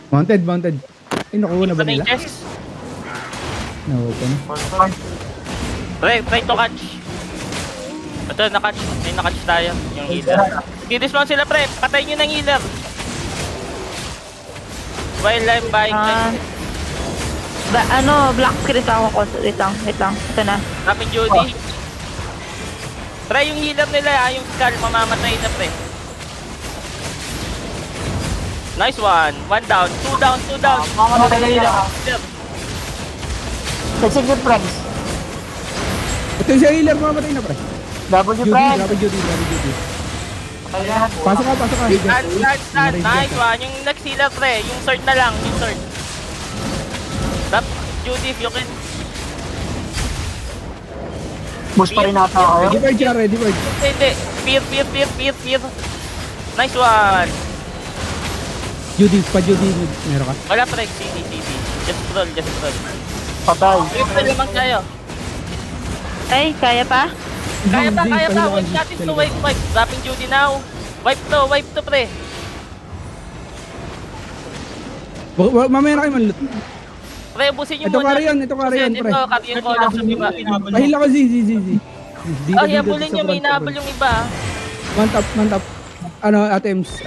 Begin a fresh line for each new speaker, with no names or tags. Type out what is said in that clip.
Mounted. Ay, nakuha na ba nila?
Chest.
Na-open.
Try to catch. Ito, na-catch. May na-catch tayo. Yung healer. Di-dismount sila, pre. Patay nyo ng healer. While I'm buying
Black screen ako ko. Wait lang. Ito na.
Rapid Judy. Try yung healer nila, yung skull, mamamatay na, pre. Nice one. One down. Two down.
Mamamatay na healer. Execute, friends.
Ito yung healer, mamatay na pre.
W, friends.
Judy. Pasok ka.
Stand. Nice one. Yung next healer, pre. Yung sword na lang. Yung sword. Rap, Judy, if you can.
Push pa rin nata kayo.
Ready bird.
Hindi. Fear. Nice one.
Judy. Meron ka?
Wala, pre. CD. Just roll.
Patay.
Triple lamang tayo.
Ay, kaya pa?
Kaya pa. Wipe natin to, wipe. Dropping Judy now. Wipe to, pre.
Mamaya na kayo manlut.
Pre, ubusin nyo
Ito
muna.
Carrion, pre.
Ito, Carrion ko lang sa iba.
Pahila ko, Z.
Oh, habulin nyo, may nahabol yung iba.
Man top. Items.